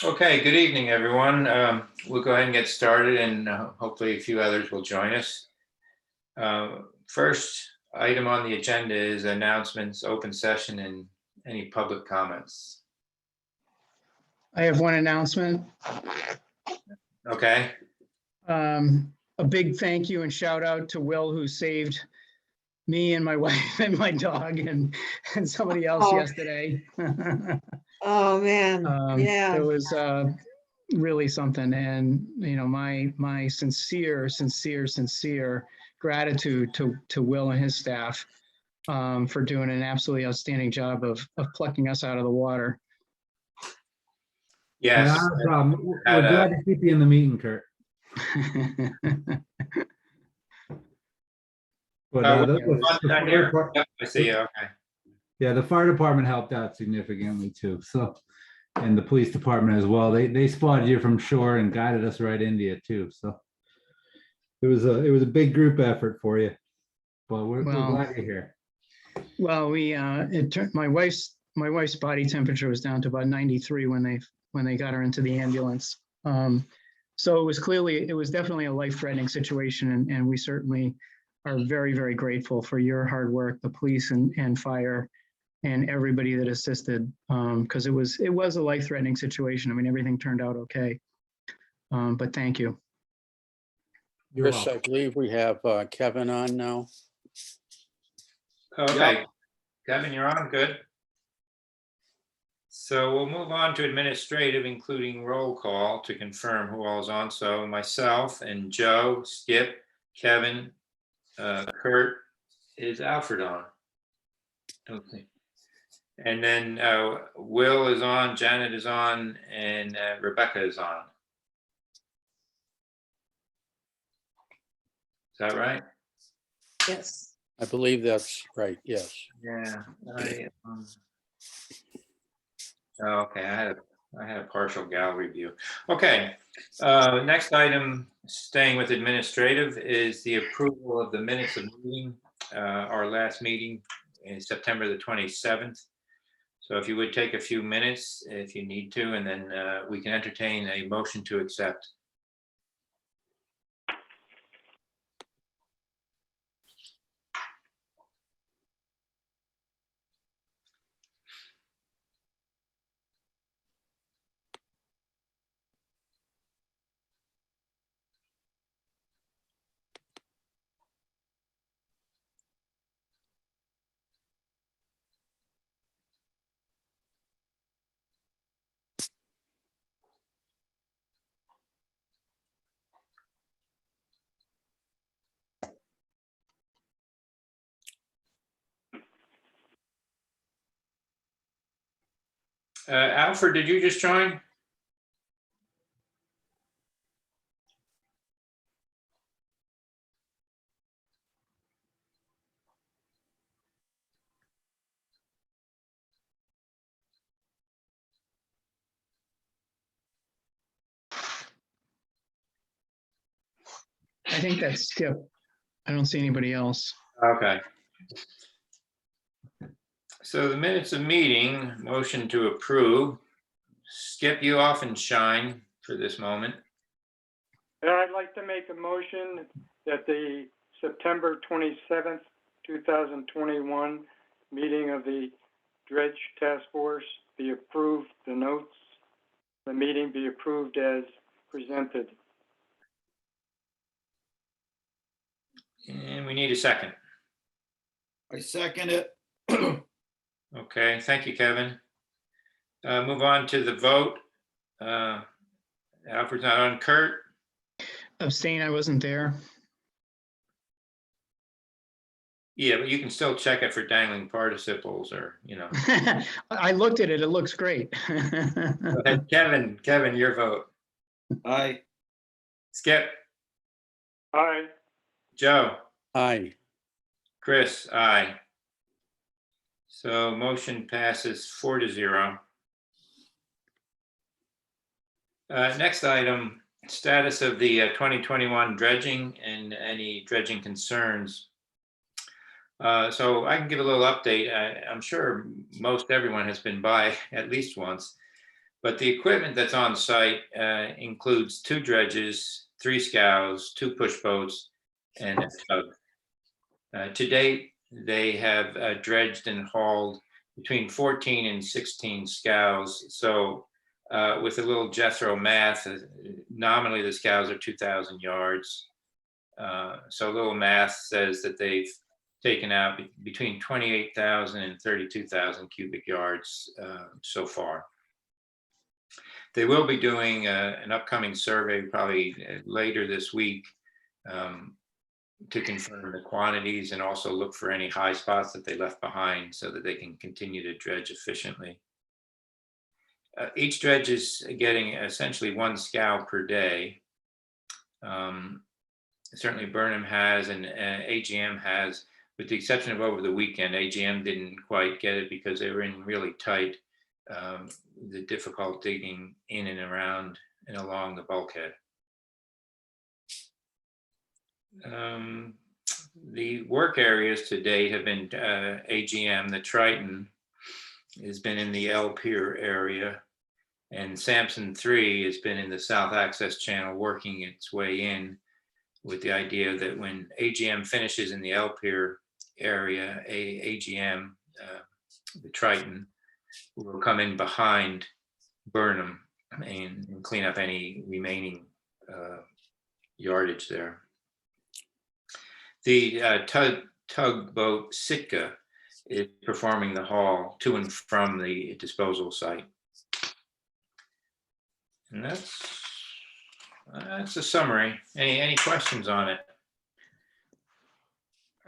Okay, good evening, everyone. We'll go ahead and get started, and hopefully a few others will join us. First item on the agenda is announcements, open session, and any public comments. I have one announcement. Okay. A big thank you and shout out to Will, who saved me and my wife and my dog and somebody else yesterday. Oh, man. Yeah. It was really something. And, you know, my sincere gratitude to Will and his staff for doing an absolutely outstanding job of plucking us out of the water. Yes. Not a problem. We're glad to keep you in the meeting, Kurt. But I see. Okay. Yeah, the fire department helped out significantly too. So, and the police department as well. They spotted you from shore and guided us right into you too. So it was a big group effort for you. But we're glad you're here. Well, my wife's body temperature was down to about 93 when they got her into the ambulance. So it was definitely a life-threatening situation, and we certainly are very, very grateful for your hard work, the police and fire, and everybody that assisted, because it was a life-threatening situation. I mean, everything turned out okay, but thank you. You're Chris, I believe we have Kevin on now. Okay. Yep. Kevin, you're on. Good. So we'll move on to administrative, including roll call to confirm who all is on. So myself and Joe, Skip, Kevin, Kurt, is Alfred on? Okay. And then Will is on, Janet is on, and Rebecca is on. Is that right? Yes. I believe that's right. Yes. Yeah. Okay, I had a partial gallery view. Okay, next item, staying with administrative, is the approval of the minutes of meeting. Our last meeting is September the 27th. So if you would take a few minutes if you need to, and then we can entertain a motion to accept. Alfred, did you just join? I think that's Skip. I don't see anybody else. Okay. So the minutes of meeting, motion to approve. Skip, you often shine for this moment. And I'd like to make a motion that the September 27th, 2021 meeting of the Dredge Task Force be approved, the notes, the meeting be approved as presented. And we need a second. I second it. Okay, thank you, Kevin. Move on to the vote. Alfred's not on. Kurt? Abstain, I wasn't there. Yeah, but you can still check it for dangling participles, or, you know. I looked at it. It looks great. Kevin, your vote. Aye. Skip? Aye. Joe? Aye. Chris? Aye. So motion passes 4-0. Next item, status of the 2021 dredging and any dredging concerns. So I can give a little update. I'm sure most everyone has been by at least once, but the equipment that's on site includes 2 dredges, 3 scows, 2 push boats, and a tug. To date, they have dredged and hauled between 14 and 16 scows. So with a little Jethro math, nominally the scows are 2,000 yards. So a little math says that they've taken out between 28,000 and 32,000 cubic yards so far. They will be doing an upcoming survey probably later this week to confirm the quantities and also look for any high spots that they left behind so that they can continue to dredge efficiently. Each dredge is getting essentially 1 scow per day. Certainly Burnham has and AGM has, with the exception of over the weekend. AGM didn't quite get it because they were in really tight, the difficult digging in and around and along the bulkhead. The work areas to date have been AGM. The Triton has been in the L Pier area, and Samson 3 has been in the South Access Channel working its way in, with the idea that when AGM finishes in the L Pier area, AGM, the Triton, will come in behind Burnham and clean up any remaining yardage there. The tugboat Sitka is performing the haul to and from the disposal site. And that's a summary. Any questions on it?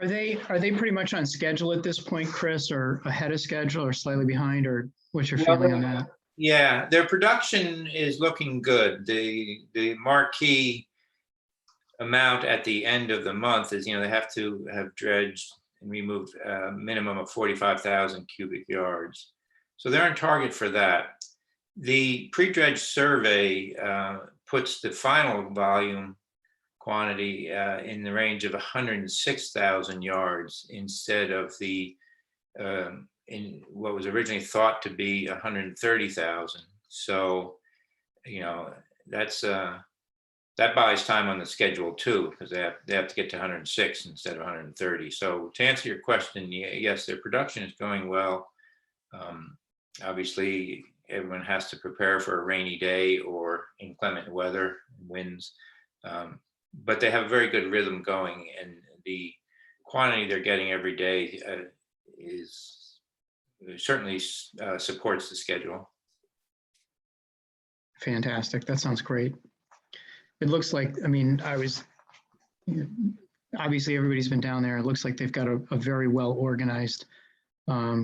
Are they pretty much on schedule at this point, Chris, or ahead of schedule or slightly behind, or what's your feeling on that? Yeah, their production is looking good. The marquee amount at the end of the month is, they have to have dredged and removed a minimum of 45,000 cubic yards. So they're on target for that. The pre-dredge survey puts the final volume quantity in the range of 106,000 yards instead of the in what was originally thought to be 130,000. So, that's that buys time on the schedule too, because they have to get to 106 instead of 130. So to answer your question, yes, their production is going well. Obviously, everyone has to prepare for a rainy day or inclement weather, winds, but they have a very good rhythm going, and the quantity they're getting every day certainly supports the schedule. Fantastic. That sounds great. It looks like, obviously everybody's been down there. It looks like they've got a very well organized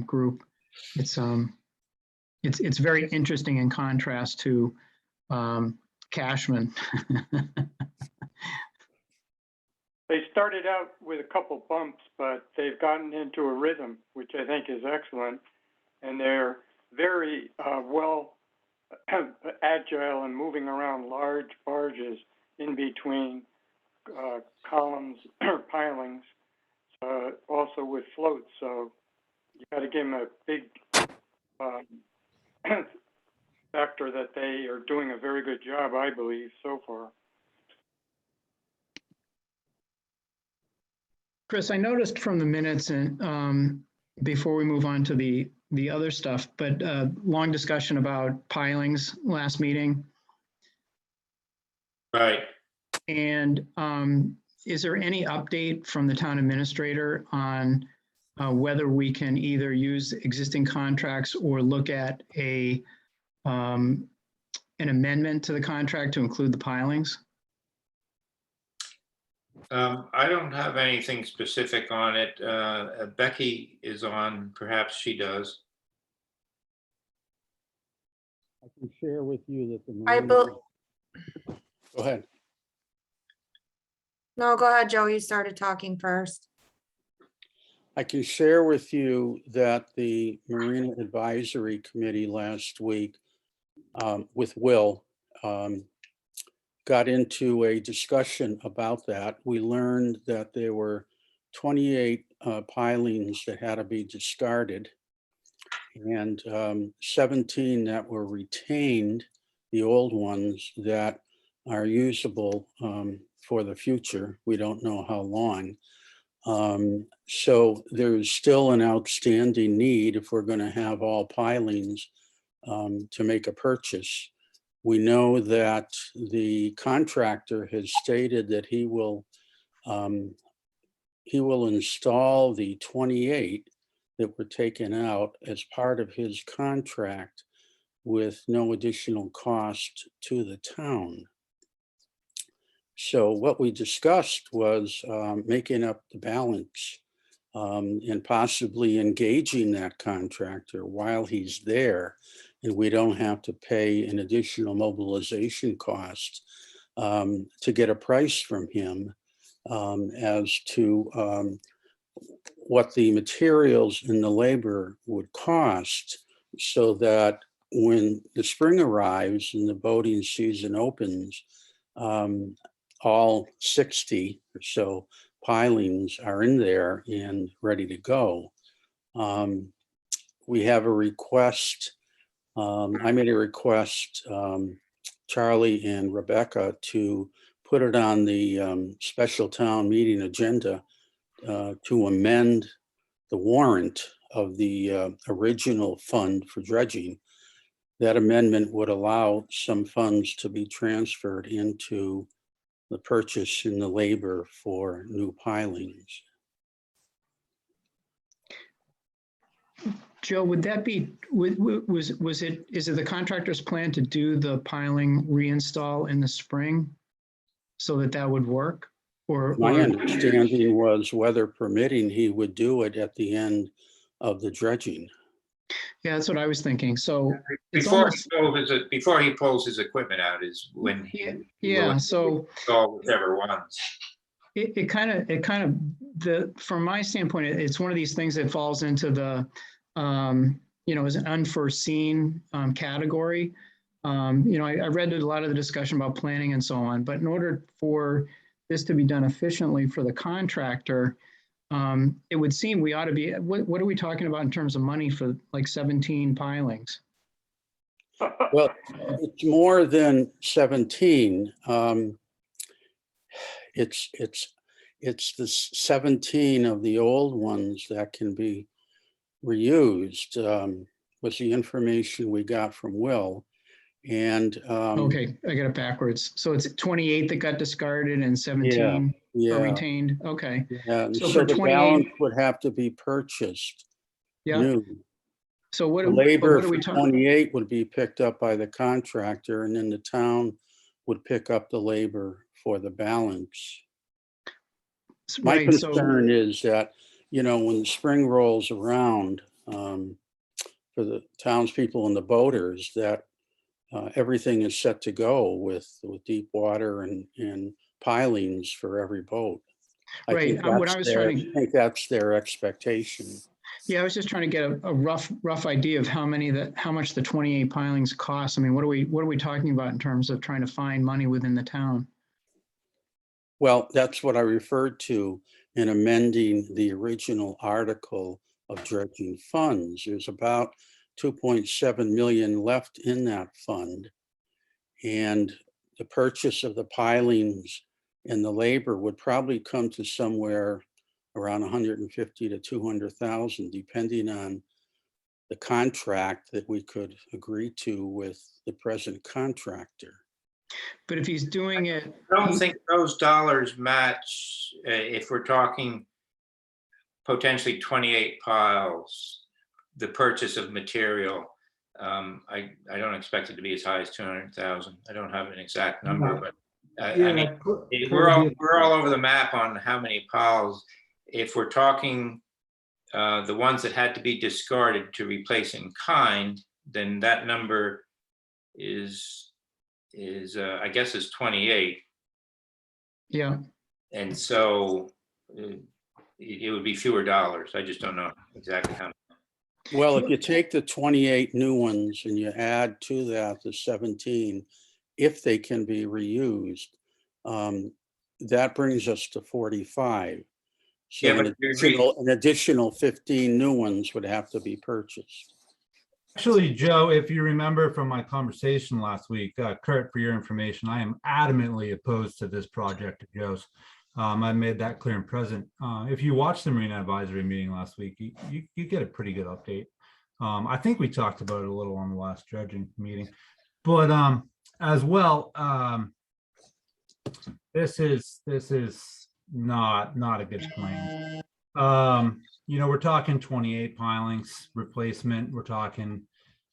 group. It's very interesting in contrast to Cashman. They started out with a couple bumps, but they've gotten into a rhythm, which I think is excellent. And they're very well agile and moving around large barges in between columns or pilings, also with floats. So you got to give them a big factor that they are doing a very good job, I believe, so far. Chris, I noticed from the minutes, and before we move on to the other stuff, but long discussion about pilings last meeting. Right. And is there any update from the town administrator on whether we can either use existing contracts or look at an amendment to the contract to include the pilings? I don't have anything specific on it. Becky is on, perhaps she does. I can share with you that the. I Go ahead. No, go ahead, Joe. You started talking first. I can share with you that the Marina Advisory Committee last week with Will got into a discussion about that. We learned that there were 28 pilings that had to be discarded and 17 that were retained, the old ones that are usable for the future. We don't know how long. So there's still an outstanding need if we're going to have all pilings to make a purchase. We know that the contractor has stated that he will install the 28 that were taken out as part of his contract with no additional cost to the town. So what we discussed was making up the balance and possibly engaging that contractor while he's there, and we don't have to pay an additional mobilization cost to get a price from him as to what the materials and the labor would cost, so that when the spring arrives and the boating season opens, all 60 or so pilings are in there and ready to go. We have a request. I made a request, Charlie and Rebecca, to put it on the special town meeting agenda to amend the warrant of the original fund for dredging. That amendment would allow some funds to be transferred into the purchase and the labor for new pilings. Joe, would that be, is it the contractor's plan to do the piling reinstall in the spring so that that would work? Or My understanding was, weather permitting, he would do it at the end of the dredging. Yeah, that's what I was thinking. So it's Before almost, before he pulls his equipment out is when yeah, so install whichever ones. it kind of, from my standpoint, it's one of these things that falls into the, as an unforeseen category. I read a lot of the discussion about planning and so on, but in order for this to be done efficiently for the contractor, it would seem we ought to be, what are we talking about in terms of money for like 17 pilings? Well, it's more than 17. It's the 17 of the old ones that can be reused, was the information we got from Will. And Okay, I got it backwards. So it's 28 that got discarded and 17 yeah, are retained. Okay, yeah. And So so for the 28 balance would have to be purchased yeah. new. So what The but labor what are for we talking? 28 would be picked up by the contractor, and then the town would pick up the labor for the balance. My Right, so concern is that, when the spring rolls around, for the townspeople and the boaters, that everything is set to go with Right, pilings for every boat. I right. think What I was trying to, that's their expectation. yeah, I was just trying to get a rough idea of how much the 28 pilings cost. I mean, what are we talking about in terms of trying to find money within the town? Well, that's what I referred to in amending the original article of dredging funds. There's about 2.7 million left in that fund. And the purchase of the pilings and the labor would probably come to somewhere around 150 to 200,000, depending on the contract that we could agree to with the present contractor. But if he's doing it, I don't think those dollars match if we're talking potentially 28 piles, the purchase of material. I don't expect it to be as high as 200,000. I don't have an exact number, but I mean, we're all over the map on how many piles. If we're talking the ones that had to be discarded to replace in kind, then that number is I guess is 28. yeah. And so it would be fewer dollars. I just don't know exactly how. Well, if you take the 28 new ones and you add to that the 17, if they can be reused. That brings us to 45. So Yeah, an but you're an additional 15 new ones would have to be purchased. Actually, Joe, if you remember from my conversation last week, Kurt, for your information, I am adamantly opposed to this project of Joe's. I made that clear and present. If you watched the Marina Advisory meeting last week, you get a pretty good update. I think we talked about it a little on the last dredging meeting, but as well, this is not a good plan. We're talking 28 pilings replacement. We're talking,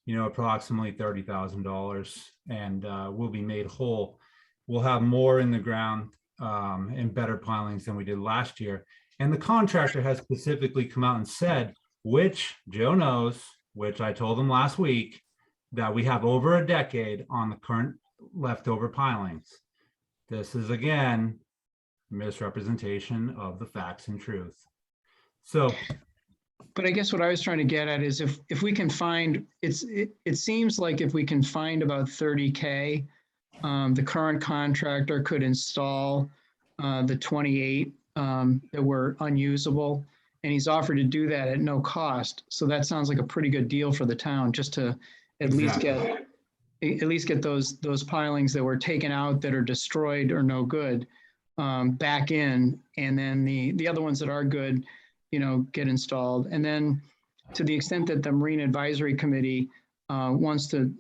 approximately $30,000, and we'll be made whole. We'll have more in the ground and better pilings than we did last year. And the contractor has specifically come out and said, which Joe knows, which I told him last week, that we have over a decade on the current leftover pilings. This is again misrepresentation of the facts and truth. So, But I guess what I was trying to get at is if we can find, it seems like if we can find about 30K, the current contractor could install the 28 that were unusable, and he's offered to do that at no cost. So that sounds like a pretty good deal for the town, just to at least get those pilings that were taken out that are destroyed or no good back in, and then the other ones that are good, get installed. And then to the extent that the Marine Advisory Committee wants to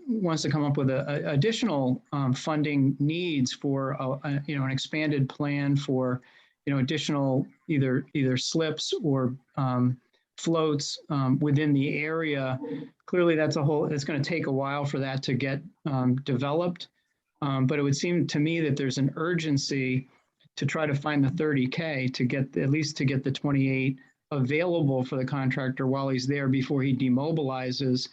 come up with additional funding needs for an expanded plan for additional either slips or floats within the area. Clearly, it's going to take a while for that to get developed. But it would seem to me that there's an urgency to try to find the 30K to get the 28 available for the contractor while he's there before he demobilizes,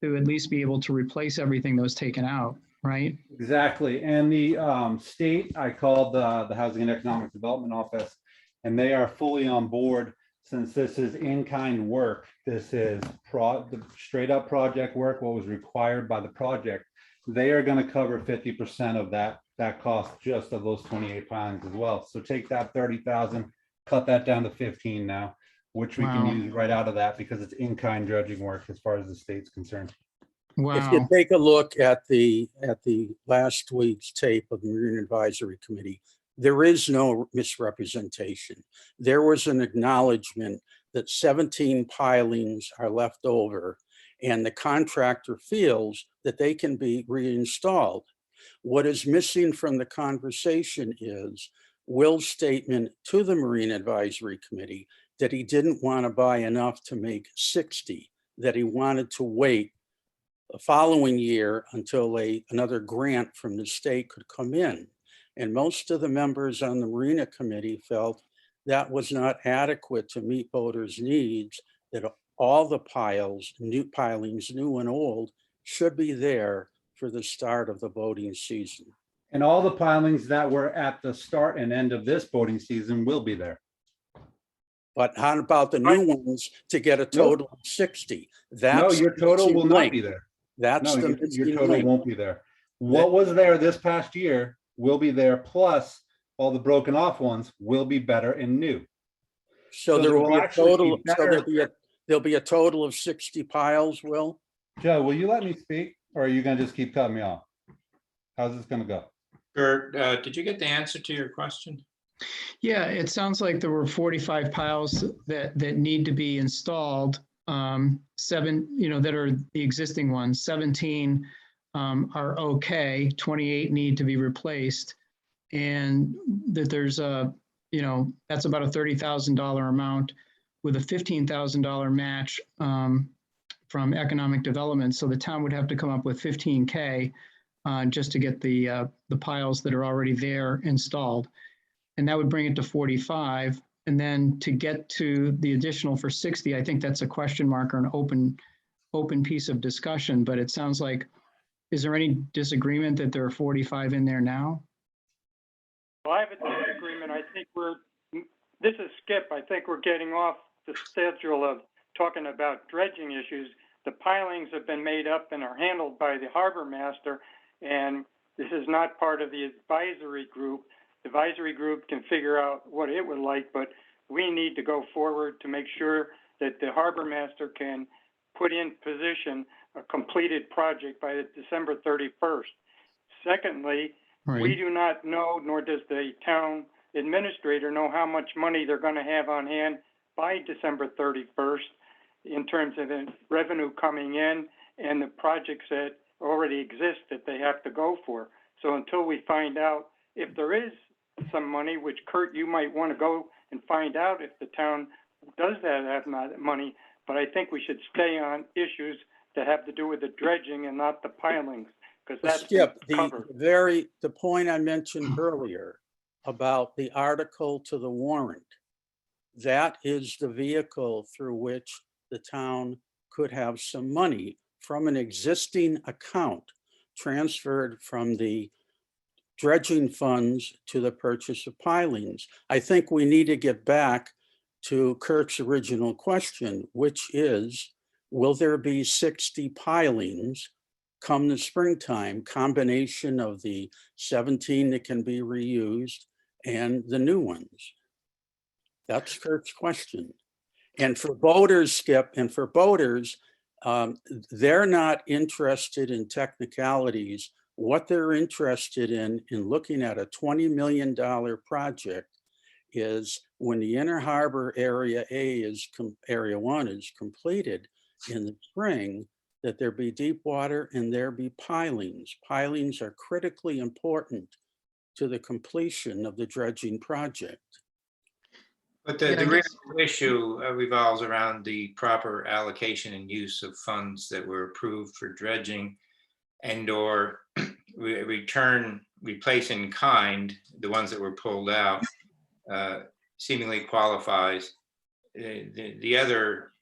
to at least be able to replace everything that was taken out, right? exactly. And the state, I called the Housing and Economic Development Office, and they are fully on board. Since this is in-kind work, this is the straight up project work, what was required by the project. They are going to cover 50% of that cost, just of those 28 pilings as well. So take that 30,000, cut that down to 15 now, which we can use right out of that because it's in-kind dredging work as far as the state's concerned. Wow. If you take a look at the last week's tape of the Marine Advisory Committee, there is no misrepresentation. There was an acknowledgement that 17 pilings are left over, and the contractor feels that they can be reinstalled. What is missing from the conversation is Will's statement to the Marine Advisory Committee that he didn't want to buy enough to make 60, that he wanted to wait the following year until another grant from the state could come in. And most of the members on the Marina Committee felt that was not adequate to meet voters' needs, that all the new pilings, new and old, should be there for the start of the boating season. And all the pilings that were at the start and end of this boating season will be there. But how about the new ones to get a total of 60? No, your total will not be there. That's No, the your total won't be there. What was there this past year will be there, plus all the broken off ones will be better and new. So there will be a total. So there'll be a total of 60 piles. Will? Joe, will you let me speak, or are you going to just keep cutting me off? How's this going to go? Kurt, did you get the answer to your question? Yeah, it sounds like there were 45 piles that need to be installed. 7, that are the existing ones. 17 are okay. 28 need to be replaced, and that there's that's about a $30,000 amount with a $15,000 match from economic development. So the town would have to come up with 15K just to get the piles that are already there installed. And that would bring it to 45. And then to get to the additional for 60, I think that's a question mark or an open piece of discussion. But it sounds like, is there any disagreement that there are 45 in there now? Well, I have a disagreement. I think this is Skip. I think we're getting off the schedule of talking about dredging issues. The pilings have been made up and are handled by the harbor master, and the is not part of the advisory group. The advisory group can figure out what it would like, but we need to go forward to make sure that the harbor master can put in position a completed project by December 31st. Secondly, we Right. do not know, nor does the town administrator know how much money they're going to have on hand by December 31st in terms of the revenue coming in and the projects that already exist that they have to go for. So until we find out if there is some money, which Kurt, you might want to go and find out if the town does have money, but I think we should stay on issues that have to do with the dredging and not the pilings, because that's Skip, covered. the point I mentioned earlier about the article to the warrant, that is the vehicle through which the town could have some money from an existing account transferred from the dredging funds to the purchase of pilings. I think we need to get back to Kirk's original question, which is, will there be 60 pilings come the springtime, combination of the 17 that can be reused and the new ones? That's Kirk's question. And for boaters, Skip, and for boaters, they're not interested in technicalities. What they're interested in looking at a $20 million project is when the inner harbor area area 1 is completed in the spring, that there be deep water and there be pilings. Pilings are critically important to the completion of the dredging project. But Yeah, the I real guess- issue revolves around the proper allocation and use of funds that were approved for dredging and/or replace in kind, the ones that were pulled out, seemingly qualifies. The other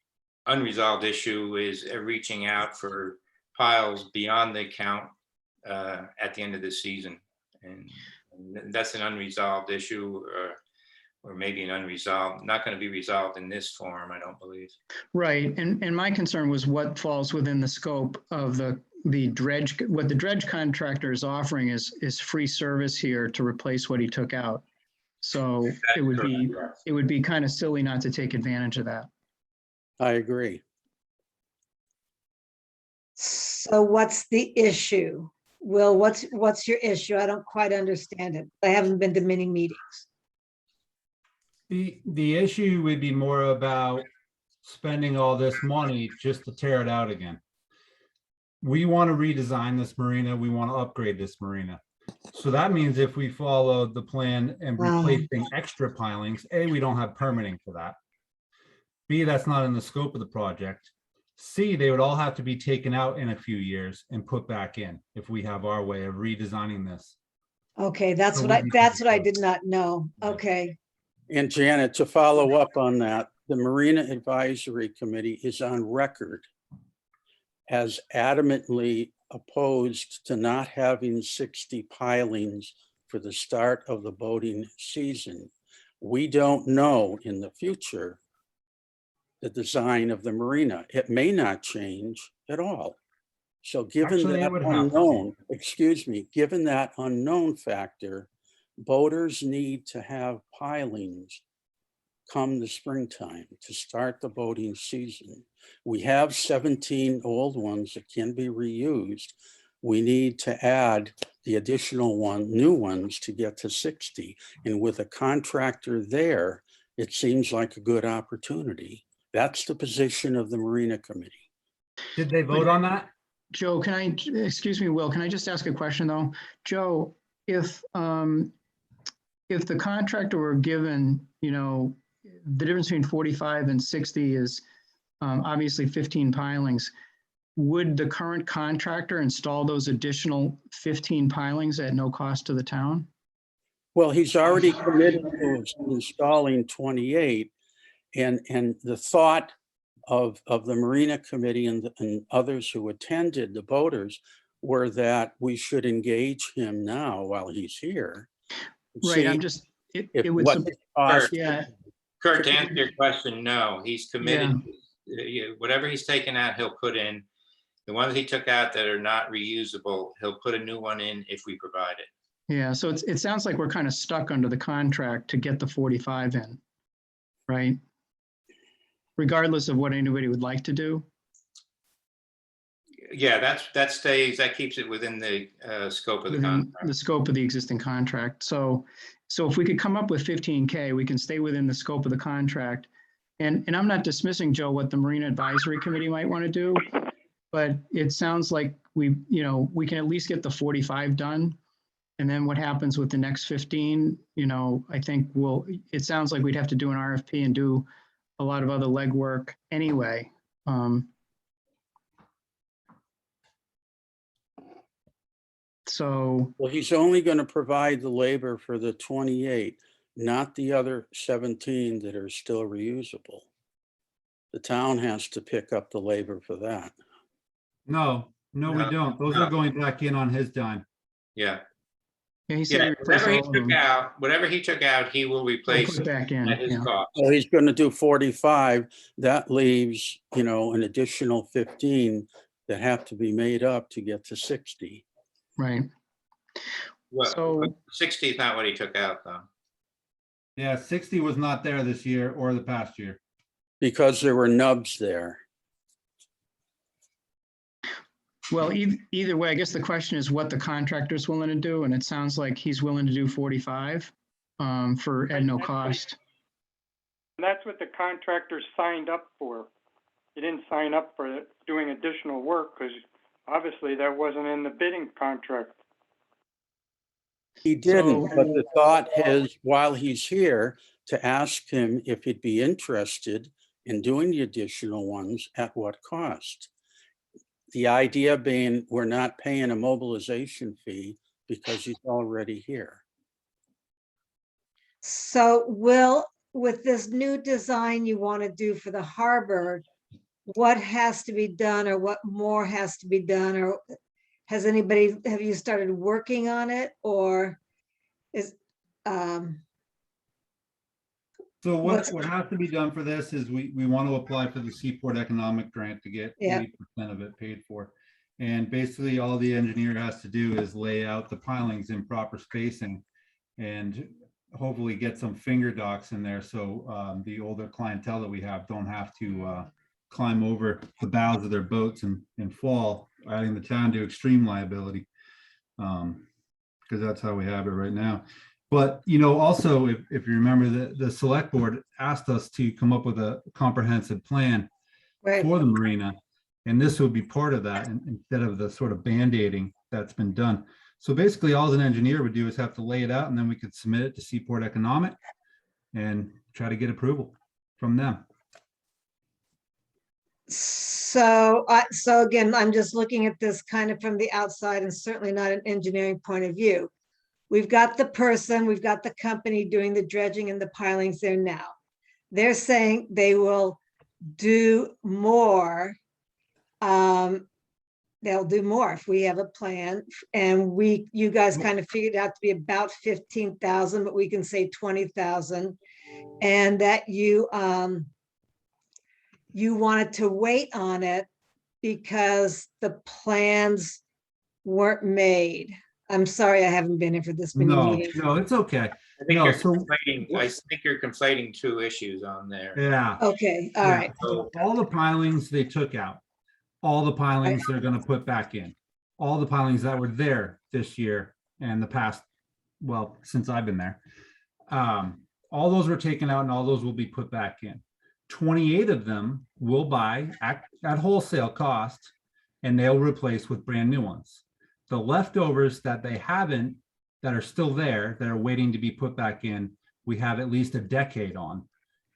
unresolved issue is reaching out for piles beyond the count at the end of the season. And that's an unresolved issue, or maybe an unresolved, not going to be resolved in this form, I don't believe. Right, and my concern was what falls within the scope of the dredge, what the dredge contractor is offering is free service here to replace what he took out. So it would be kind of silly not to take advantage of that. I agree. So what's the issue? Will, what's your issue? I don't quite understand it. I haven't been to many meetings. The issue would be more about spending all this money just to tear it out again. We want to redesign this marina. We want to upgrade this marina. So that means if we follow the plan and replacing extra pilings, A, we don't have permitting for that. B, that's not in the scope of the project. C, they would all have to be taken out in a few years and put back in if we have our way of redesigning this. Okay, that's So what we that's can- what I did not know. Yeah. Okay. And Janet, to follow up on that, the Marina Advisory Committee is on record as adamantly opposed to not having 60 pilings for the start of the boating season. We don't know in the future the design of the marina. It may not change at all. So given Actually, it that would have to. unknown, excuse me, given that unknown factor, boaters need to have pilings come the springtime to start the boating season. We have 17 old ones that can be reused. We need to add the additional new ones to get to 60. And with a contractor there, it seems like a good opportunity. That's the position of the Marina Committee. Did they vote on that? Joe, excuse me, Will, can I just ask a question though? Joe, if the contractor were given, the difference between 45 and 60 is obviously 15 pilings, would the current contractor install those additional 15 pilings at no cost to the town? Well, he's already committed to installing 28. And the thought of the Marina Committee and others who attended, the boaters, were that we should engage him now while he's here. Right, I'm See just, it if would, what the cost- yeah, Kurt, to answer your question, no, he's committed. Yeah. Whatever he's taken out, he'll put in. The ones he took out that are not reusable, he'll put a new one in if we provide it. Yeah, so it sounds like we're kind of stuck under the contract to get the 45 in, right? Regardless of what anybody would like to do. Yeah, that keeps it within the scope of the Within contract. the scope of the existing contract. So if we could come up with 15K, we can stay within the scope of the contract. And I'm not dismissing, Joe, what the Marine Advisory Committee might want to do, but it sounds like we can at least get the 45 done. And then what happens with the next 15, I think it sounds like we'd have to do an RFP and do a lot of other legwork anyway. So, Well, he's only going to provide the labor for the 28, not the other 17 that are still reusable. The town has to pick up the labor for that. No, we No, don't. Those no. are going back in on his dime. Yeah, yeah, he said yeah, replace all of them. whatever he took out, he will We'll replace put back in, at his yeah. cost. So he's going to do 45. That leaves, an additional 15 that have to be made up to get to 60. Right. Well, So- 60 is not what he took out, though. Yeah, 60 was not there this year or the past year. Because there were nubs there. Well, either way, I guess the question is what the contractor's willing to do, and it sounds like he's willing to do 45 for at no cost. And that's what the contractor signed up for. He didn't sign up for doing additional work because obviously that wasn't in the bidding contract. He didn't, So- but the thought is, while he's here, to ask him if he'd be interested in doing the additional ones at what cost. The idea being we're not paying a mobilization fee because he's already here. So with this new design you want to do for the harbor, what has to be done or what more has to be done? Or have you started working on it, or is, So What's- what has to be done for this is we want to apply for the Seaport Economic Grant to get Yeah. 80% of it paid for. And basically all the engineer has to do is lay out the pilings in proper spacing and hopefully get some finger docks in there. So the older clientele that we have don't have to climb over the bows of their boats and fall, adding the town to extreme liability. Because that's how we have it right now. But, also, if you remember, the select board asked us to come up with a comprehensive plan right? for the marina. And this would be part of that instead of the sort of band-aiding that's been done. So basically, all an engineer would do is have to lay it out, and then we could submit it to Seaport Economic and try to get approval from them. So again, I'm just looking at this kind of from the outside and certainly not an engineering point of view. We've got the person, we've got the company doing the dredging and the pilings there now. They're saying they will do more. They'll do more if we have a plan, and you guys kind of figured out to be about 15,000, but we can say 20,000. And that you wanted to wait on it because the plans weren't made. I'm sorry, I haven't been here for this many No, meetings. no, it's okay. I think No, you're so- conflating two issues on there. Yeah. Okay, all Yeah, right. so all the pilings they took out, all the pilings they're gonna put back in, all the pilings that were there this year and the past, well, since I've been there. All those were taken out and all those will be put back in. 28 of them will buy at wholesale cost, and they'll replace with brand new ones. The leftovers that they haven't, that are still there, that are waiting to be put back in, we have at least a decade on,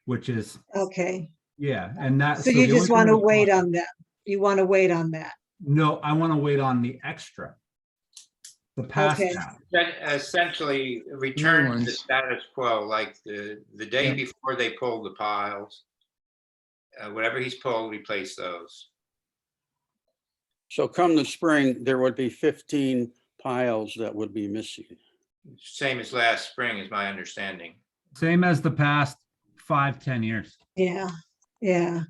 which is, Okay, yeah, and that. so you the only just want to thing we wait talked- on that. You want to wait on that. No, I want to wait on the extra. The past Okay. out. That essentially return to the ones. status quo, like the day Yeah. before they pulled the piles. Whatever he's pulled, replace those. So come the spring, there would be 15 piles that would be missing. Same as last spring is my understanding. Same as the past 5-10 years. Yeah, yeah.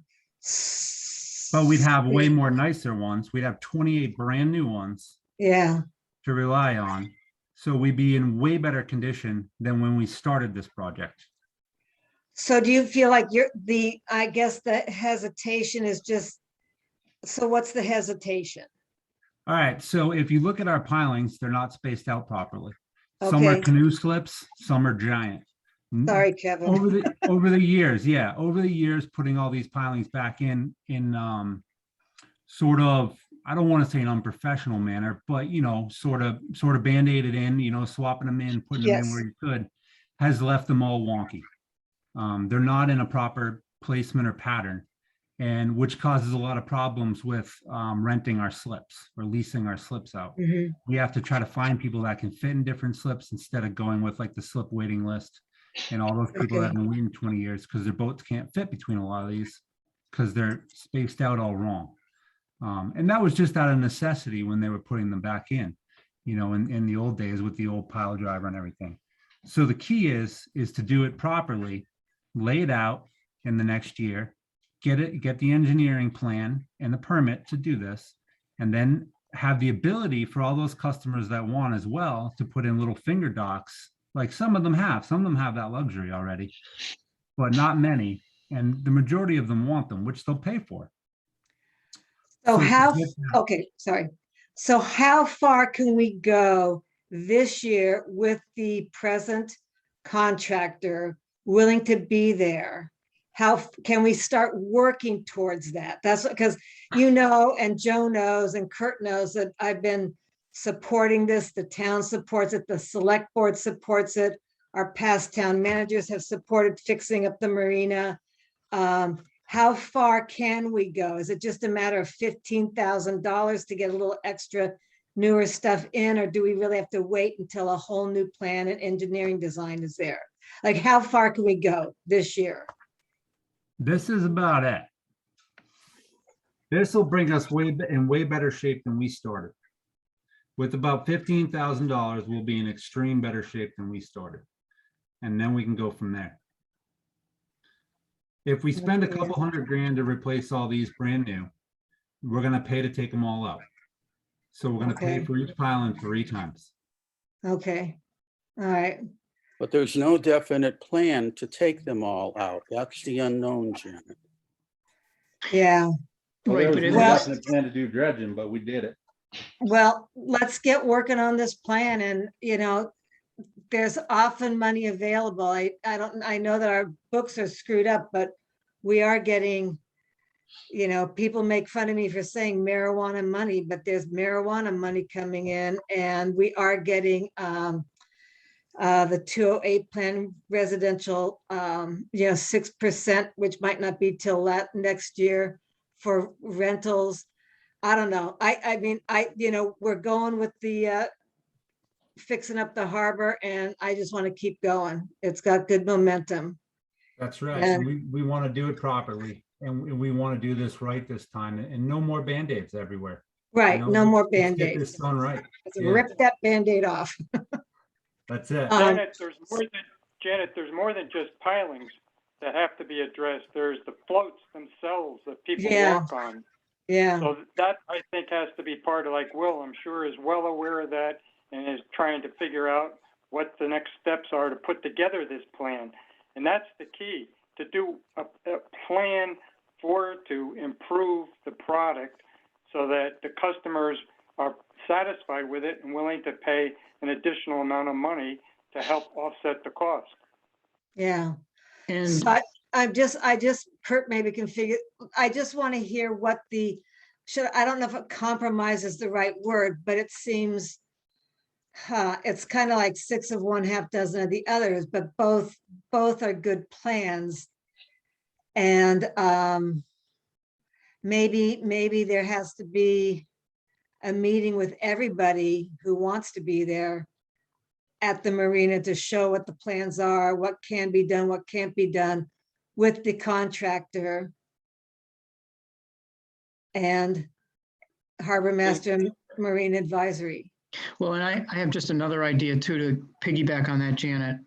But we'd have way more nicer ones. We'd have 28 brand new ones Yeah. to rely on. So we'd be in way better condition than when we started this project. So do you feel like I guess the hesitation is just, so what's the hesitation? All right, so if you look at our pilings, they're not spaced out properly. Some are Okay. canoe slips, some are giant. Sorry, Kevin. Over the years, putting all these pilings back in sort of, I don't want to say an unprofessional manner, but sort of band-aided in, swapping them in, putting them in where Yes. you could, has left them all wonky. They're not in a proper placement or pattern, and which causes a lot of problems with renting our slips or leasing our slips out. Mhm. We have to try to find people that can fit in different slips instead of going with like the slip waiting list and all those people that have been waiting 20 years because their boats can't fit between a lot of these because they're spaced out all wrong. And that was just out of necessity when they were putting them back in the old days with the old pile driver and everything. So the key is to do it properly, lay it out in the next year, get the engineering plan and the permit to do this, and then have the ability for all those customers that want as well to put in little finger docks. Like some of them have that luxury already, but not many. And the majority of them want them, which they'll pay for. So So okay, sorry. So how far can we go this year with the present contractor willing to be there? How can we start working towards that? That's because, and Joe knows and Kurt knows that I've been supporting this. The town supports it. The select board supports it. Our past town managers have supported fixing up the marina. How far can we go? Is it just a matter of $15,000 to get a little extra newer stuff in, or do we really have to wait until a whole new plan and engineering design is there? Like, how far can we go this year? this is about it. This will bring us in way better shape than we started. With about $15,000, we'll be in extreme better shape than we started. And then we can go from there. If we spend a couple $100,000 to replace all these brand new, we're going to pay to take them all out. So we're going to pay for each piling 3 times. Okay, all right. But there's no definite plan to take them all out. That's the unknown, Janet. Yeah, Right, but There it was no Well- definite plan to do dredging, but we did it. well, let's get working on this plan and, there's often money available. I know that our books are screwed up, but we are getting, people make fun of me for saying marijuana money, but there's marijuana money coming in, and we are getting the 208 plan residential, 6%, which might not be till next year for rentals. I don't know. I mean, we're going with the fixing up the harbor, and I just want to keep going. It's got good momentum. That's right. And- And we want to do it properly. And we want to do this right this time, and no more Band-Aids everywhere. Right, No, no more let's get Band-Aids. this done right. Let's Yeah. rip that Band-Aid off. That's it. Janet, there's more than just pilings that have to be addressed. There's the floats themselves that people Yeah. walk on. Yeah, So that, I think, has to be part of, like Will, I'm sure, is well aware of that and is trying to figure out what the next steps are to put together this plan. And that's the key, to do a plan to improve the product so that the customers are satisfied with it and willing to pay an additional amount of money to help offset the cost. yeah. And So Kurt maybe can figure, I just want to hear what I don't know if a compromise is the right word, but it seems, it's kind of like 6 of one, half dozen of the others, but both are good plans. And maybe there has to be a meeting with everybody who wants to be there at the marina to show what the plans are, what can be done, what can't be done with the contractor and Harbor Master and Marine Advisory. well, and I have just another idea too, to piggyback on that, Janet.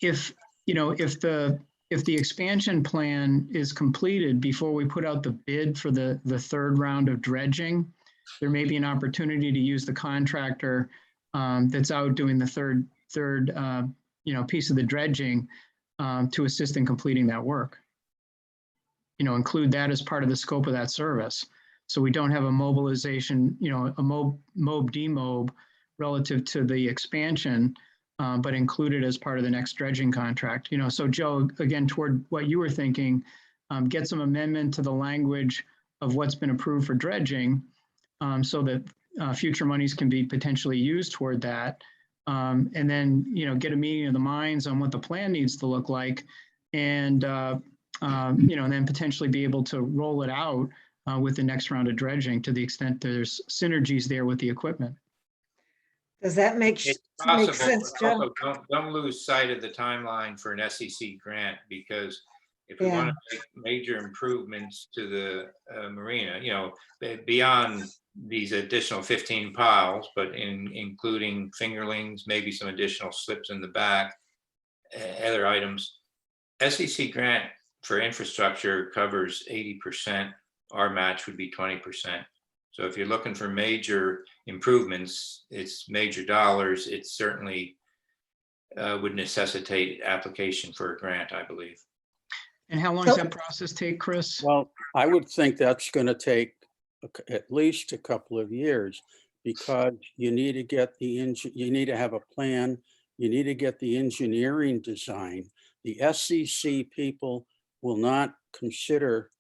If the if the expansion plan is completed before we put out the bid for the third round of dredging, there may be an opportunity to use the contractor that's out doing the third piece of the dredging to assist in completing that work. Include that as part of the scope of that service. So we don't have a mobilization, a mob demob relative to the expansion, but include it as part of the next dredging contract. So Joe, again, toward what you were thinking, get some amendment to the language of what's been approved for dredging, so that future monies can be potentially used toward that. And then, get a meeting of the minds on what the plan needs to look like, and and then potentially be able to roll it out with the next round of dredging to the extent there's synergies there with the equipment. Does that make It's possible, sense, but Joe? also don't lose sight of the timeline for an SEC grant, because if we want to make major improvements to the marina, beyond these additional 15 piles, but including fingerlings, maybe some additional slips in the back, other items, SEC grant for infrastructure covers 80%. Our match would be 20%. So if you're looking for major improvements, it's major dollars. It certainly would necessitate application for a grant, I believe. And how long does that process take, Chris? Well, I would think that's going to take at least a couple of years, because you need to get you need to have a plan. You need to get the engineering design. The SEC people will not consider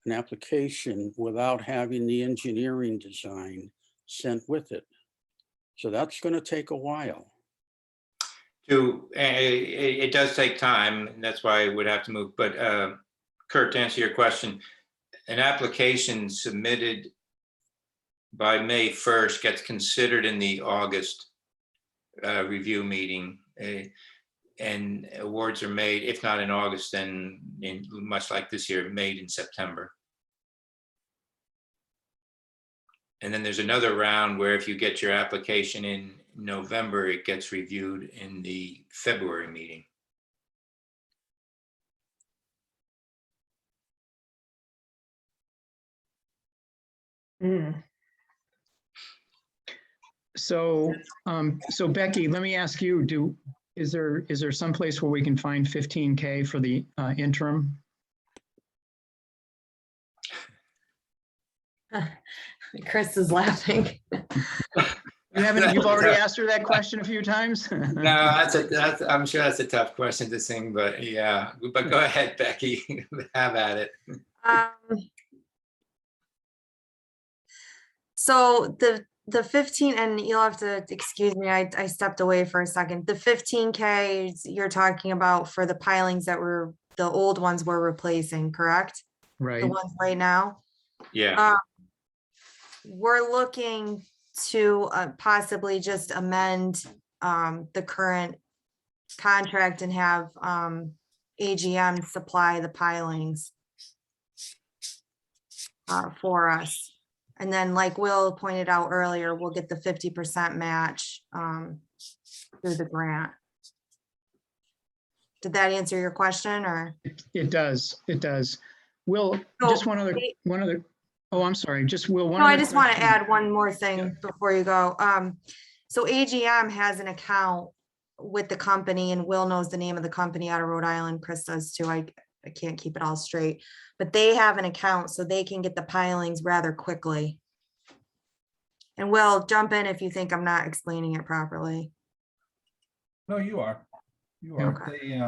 an application without having the engineering design sent with it. So that's going to take a while. It does take time, and that's why it would have to move. But Kurt, to answer your question, an application submitted by May 1st gets considered in the August review meeting, and awards are made, if not in August, then much like this year, made in September. And then there's another round where if you get your application in November, it gets reviewed in the February meeting. So, so Becky, let me ask you, is there some place where we can find 15K for the interim? Chris is laughing. You've already asked her that question a few times? No, I'm sure that's a tough question to sing, but yeah, but go ahead, Becky, have at it. So the 15, and you'll have to excuse me, I stepped away for a second. The 15K you're talking about for the pilings that were the old ones we're replacing, correct? Right. The ones right now? Yeah. We're looking to possibly just amend the current contract and have AGM supply the pilings for us. And then, like Will pointed out earlier, we'll get the 50% match through the grant. Did that answer your question, or? It does. It does. Will, just one other. Oh, I'm sorry. Just Will. No, I just want to add one more thing before you go. So AGM has an account with the company, and Will knows the name of the company out of Rhode Island. Chris does too. I can't keep it all straight, but they have an account so they can get the pilings rather quickly. And Will, jump in if you think I'm not explaining it properly. No, you are. You are. Okay.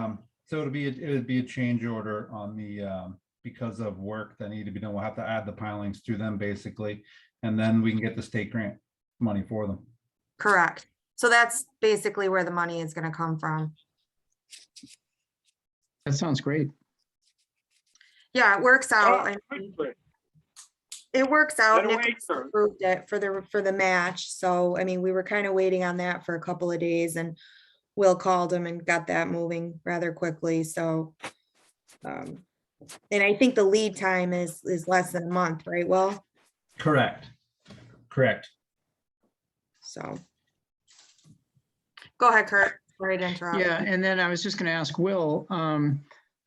So it would be a change order on the because of work that need to be done. We'll have to add the pilings through them basically, and then we can get the state grant money for them. Correct. So that's basically where the money is going to come from. That sounds great. Yeah, it works out. It works out. Better Nick wait, sir. approved it for the match. So, I mean, we were kind of waiting on that for a couple of days, and Will called him and got that moving rather quickly. So, and I think the lead time is less than a month, right, Will? Correct. So, go ahead, Kurt. Sorry to interrupt. Yeah, and then I was just going to ask Will,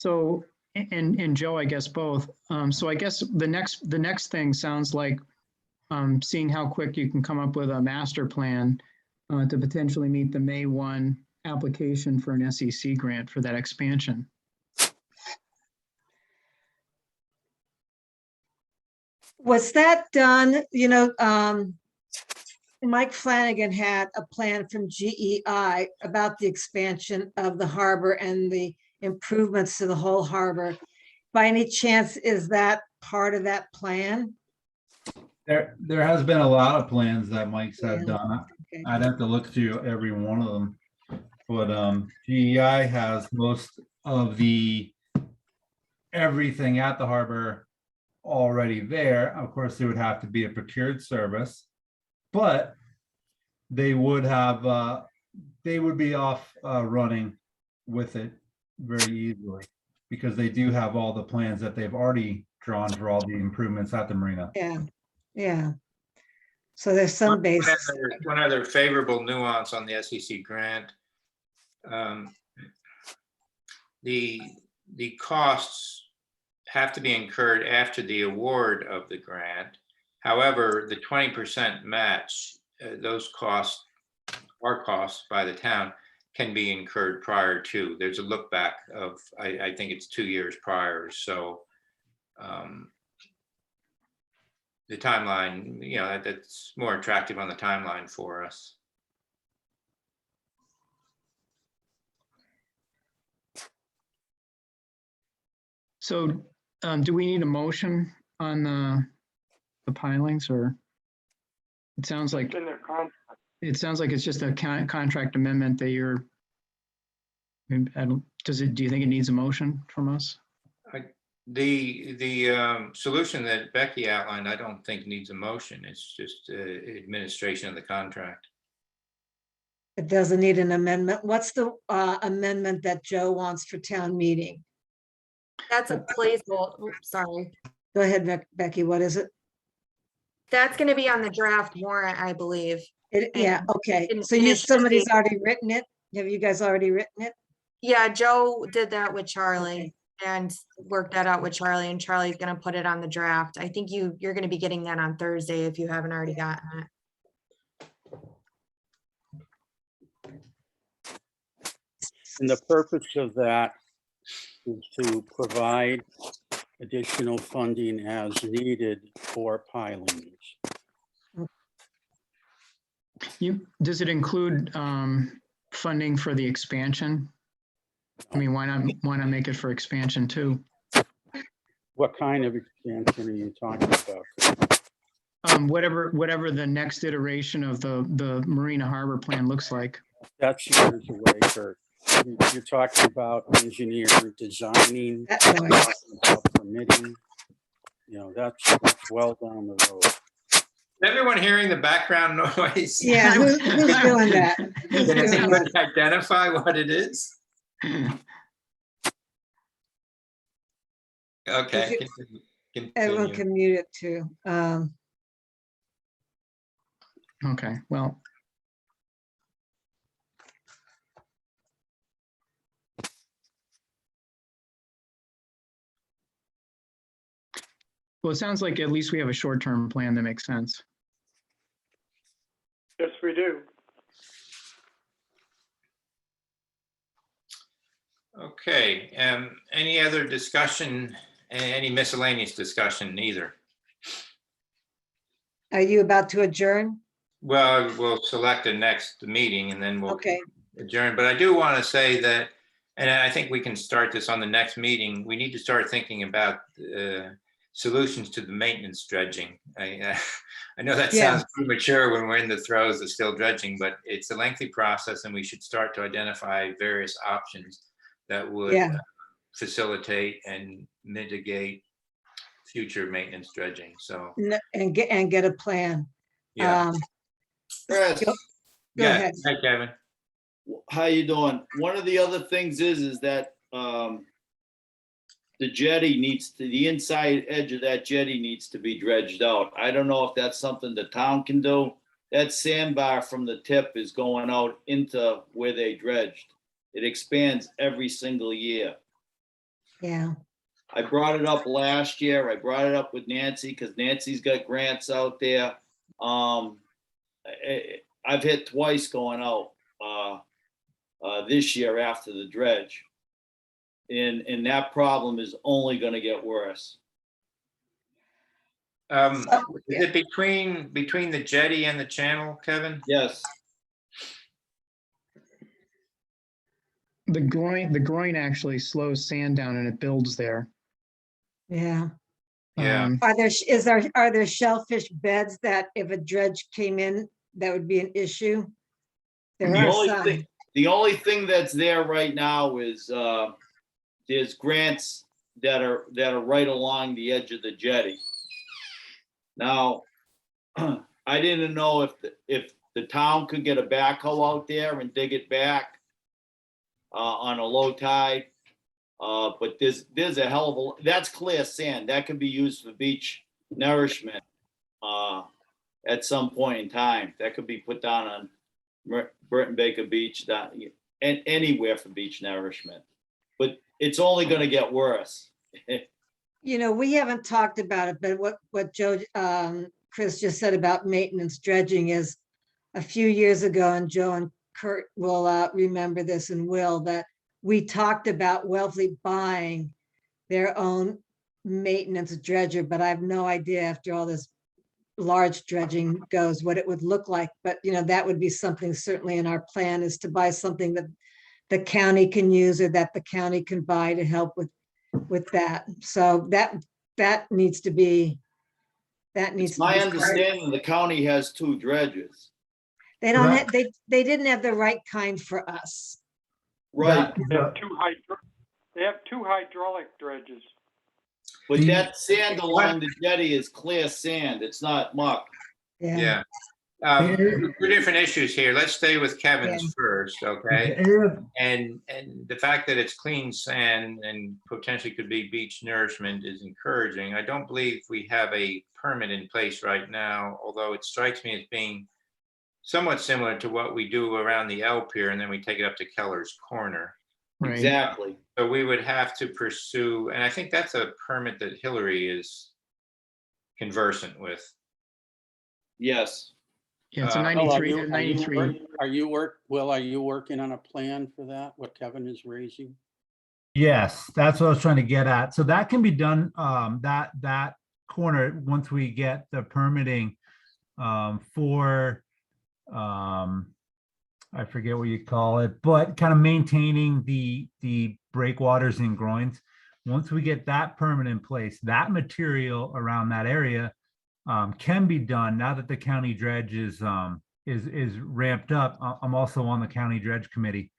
So, and Joe, I guess both. So I guess the next thing sounds like seeing how quick you can come up with a master plan to potentially meet the May 1 application for an SEC grant for that expansion. Was that done, Mike Flanagan had a plan from GEI about the expansion of the harbor and the improvements to the whole harbor. By any chance, is that part of that plan? There has been a lot of plans that Mike's had Yeah. done. Okay. I'd have to look through every one of them. But GEI has most of the everything at the harbor already there. Of course, there would have to be a procured service, but they would be off running with it very easily because they do have all the plans that they've already drawn for all the improvements at the marina. Yeah, yeah. So there's some basis. One other favorable nuance on the SEC grant. The costs have to be incurred after the award of the grant. However, the 20% match, those costs are costs by the town, can be incurred prior to. There's a look back of, I think it's 2 years prior. So the timeline, that's more attractive on the timeline for us. So do we need a motion on the pilings, or it sounds like It's in their contract. it's just a contract amendment that you're, do you think it needs a motion from us? The solution that Becky outlined, I don't think needs a motion. It's just administration of the contract. It doesn't need an amendment. What's the amendment that Joe wants for town meeting? That's a placeholder. Oops, sorry. Go ahead, Becky, what is it? That's gonna be on the draft warrant, I believe. Yeah, okay. and- So and it should somebody's be- already written it? Have you guys already written it? Yeah, Joe did that with Charlie and worked that out with Charlie, and Charlie's gonna put it on the draft. I think you're gonna be getting that on Thursday if you haven't already gotten it. And the purpose of that is to provide additional funding as needed for pilings. Does it include funding for the expansion? I mean, why not make it for expansion too? What kind of expansion are you talking about? Whatever the next iteration of the Marina Harbor plan looks like. That's years away, Kurt. You're talking about engineer designing, That noise. about permitting. That's well down the road. Is everyone hearing the background noise? Yeah, who's doing that? Who's Can doing that? anyone identify what it is? Okay. Everyone Continue. can mute it too. Okay, well. Well, it sounds like at least we have a short-term plan that makes sense. Yes, we do. Okay, any other discussion, any miscellaneous discussion either? Are you about to adjourn? Well, we'll select the next meeting and then we'll Okay, adjourn. But I do want to say that, and I think we can start this on the next meeting, we need to start thinking about solutions to the maintenance dredging. I know that Yeah. sounds premature when we're in the throes of still dredging, but it's a lengthy process and we should start to identify various options that would Yeah. facilitate and mitigate future maintenance dredging. So, and get a plan. yeah. Chris, Go Yeah. ahead. Hi, Kevin. how you doing? One of the other things is that the jetty the inside edge of that jetty needs to be dredged out. I don't know if that's something the town can do. That sandbar from the tip is going out into where they dredged. It expands every single year. Yeah, I brought it up last year. I brought it up with Nancy because Nancy's got grants out there. I've hit twice going out this year after the dredge. And that problem is only gonna get worse. Is it between the jetty and the channel, Kevin? Yes, The groin actually slows sand down and it builds there. yeah. Yeah. Um, Are there shellfish beds that if a dredge came in, that would be an issue? There the are only some. thing, the only thing that's there right now is, there's grants that are right along the edge of the jetty. Now, I didn't know if the town could get a backhoe out there and dig it back on a low tide. But there's a hell of a, that's clear sand. That could be used for beach nourishment at some point in time. That could be put down on Burton Baker Beach, and anywhere for beach nourishment. But it's only gonna get worse. You know, we haven't talked about it, but what Joe, Chris just said about maintenance dredging is a few years ago, and Joe and Kurt will remember this and will, that we talked about Wellfleet buying their own maintenance dredger, but I have no idea after all this large dredging goes, what it would look like. But, you know, that would be something certainly in our plan, is to buy something that the county can use or that the county can buy to help with that. So that needs to be, It's my understanding the county has 2 dredges. They don't have, they didn't have the right kind for us. Right, They have two hydraulic dredges. but that sand along the jetty is clear sand. It's not muck. Yeah. Two different issues here. Let's stay with Kevin's first, okay? And the fact that it's clean sand and potentially could be beach nourishment is encouraging. I don't believe we have a permit in place right now, although it strikes me as being somewhat similar to what we do around the L Pier, and then we take it up to Keller's Corner. right. Exactly. So we would have to pursue, and I think that's a permit that Hillary is conversant with. Yes. Yeah, it's a Will, 93, Will, 93. are you working on a plan for that, what Kevin is raising? Yes, that's what I was trying to get at. So that can be done, that corner, once we get the permitting for, I forget what you call it, but kind of maintaining the breakwaters and groins. Once we get that permit in place, that material around that area can be done now that the county dredge is ramped up. I'm also on the county dredge committee,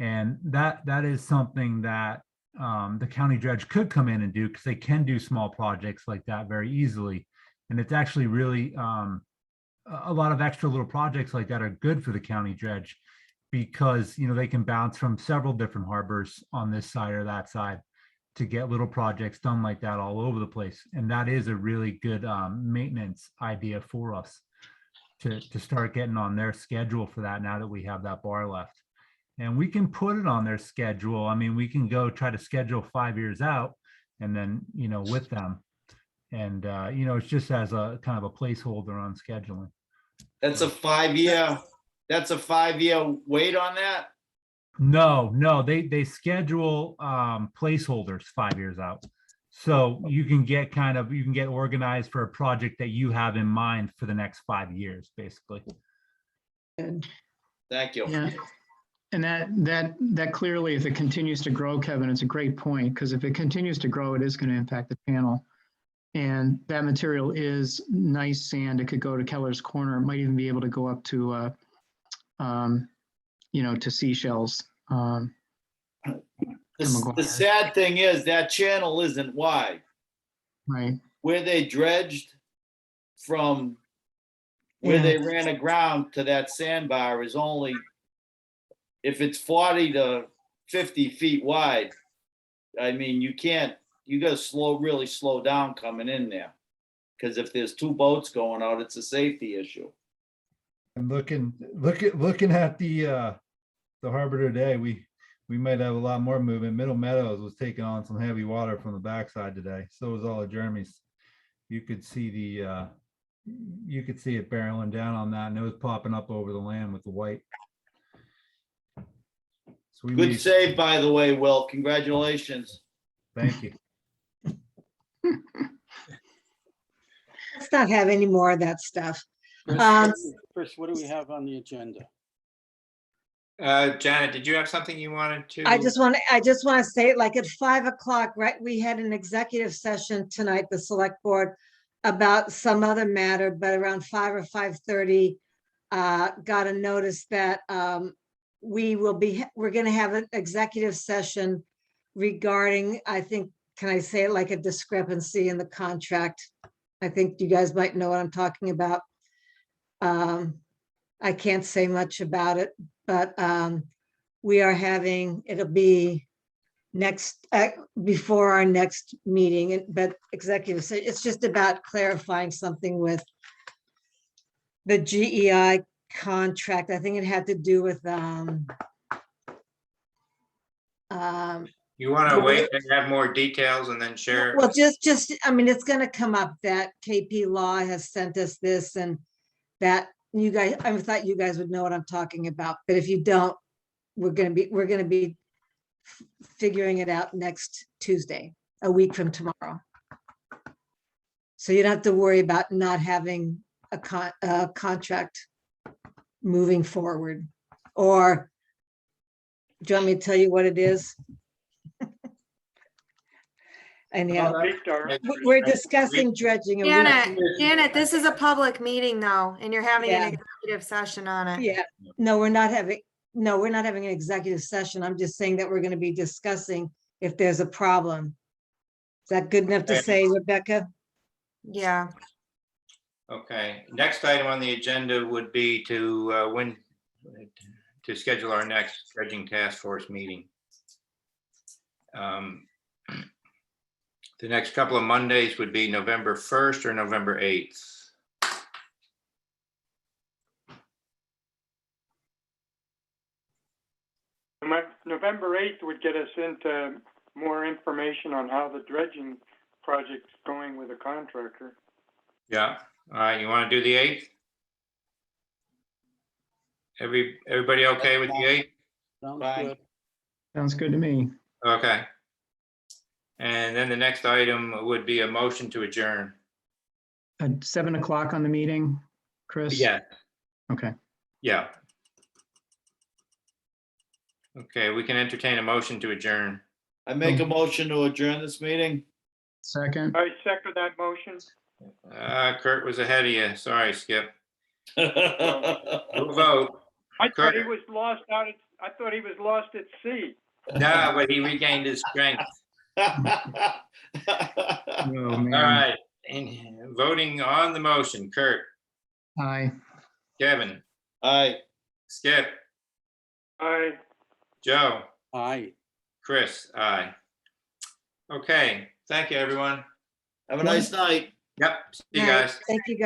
and that is something that the county dredge could come in and do, because they can do small projects like that very easily. And it's actually really a lot of extra little projects like that are good for the county dredge, because they can bounce from several different harbors on this side or that side to get little projects done like that all over the place. And that is a really good maintenance idea for us to start getting on their schedule for that, now that we have that bar left. And we can put it on their schedule. I mean, we can go try to schedule 5 years out and then, with them. And, it's just as a kind of a placeholder on scheduling. That's a 5-year, wait on that? No, they schedule placeholders 5 years out. So you can get organized for a project that you have in mind for the next 5 years, basically. Thank you. Yeah. And that clearly, if it continues to grow, Kevin, it's a great point, because if it continues to grow, it is going to impact the channel. And that material is nice sand. It could go to Keller's Corner. It might even be able to go up to, to seashells. The sad thing is that channel isn't wide. Right. Where they dredged from where they ran aground to that sandbar is only, if it's 40 to 50 feet wide, I mean, you gotta really slow down coming in there. Because if there's 2 boats going out, it's a safety issue. And looking at the harbor today, we we might have a lot more movement. Middle Meadows was taking on some heavy water from the backside today. So was all of Jeremy's. You could see you could see it barreling down on that, and it was popping up over the land with the white. So we Good may, save, by the way, Will. Congratulations. thank you. Let's not have any more of that stuff. Chris, Um, Chris, what do we have on the agenda? Janet, did you have something you wanted to? I just want to say, like at 5 o'clock, right, we had an executive session tonight, the select board, about some other matter, but around 5 or 5:30, got a notice that we're gonna have an executive session regarding, I think, can I say it, like a discrepancy in the contract? I think you guys might know what I'm talking about. I can't say much about it, but we are having, it'll be next, before our next meeting, but executive, it's just about clarifying something with the GEI contract. I think it had to do with, You want to wait and have more details and then share? well, just, I mean, it's gonna come up that KP Law has sent us this and that you guys, I thought you guys would know what I'm talking about, but if you don't, we're gonna be figuring it out next Tuesday, a week from tomorrow. So you don't have to worry about not having a contract moving forward. Or do you want me to tell you what it is? Anyhow, we're discussing dredging. and we- Janet, this is a public meeting though, and you're having an Yeah. executive session on it. Yeah, no, we're not having an executive session. I'm just saying that we're gonna be discussing if there's a problem. Is that good enough to Okay. say, Rebecca? Yeah, Okay, next item on the agenda would be to schedule our next dredging task force meeting. The next couple of Mondays would be November 1st or November 8th. November 8th would get us into more information on how the dredging project's going with the contractor. Yeah, all right, you want to do the 8th? Everybody okay with the 8th? Sounds Fine. good. Sounds good to me. Okay. And then the next item would be a motion to adjourn. At 7 o'clock on the meeting, Chris? Yeah, Okay. yeah. Okay, we can entertain a motion to adjourn. I make a motion to adjourn this meeting. Second, I second that motion. Kurt was ahead of you. Sorry, Skip. We'll No, vote. I thought he Kurt. was lost out I thought he was lost at sea. No, but he regained his strength. oh, All man. right, and voting on the motion, Kurt, Aye. Kevin, Aye. Skip, I Joe, Aye. Chris, aye. Okay, thank you, everyone. Have a nice night. Yep, see you All right, guys. thank you, guys.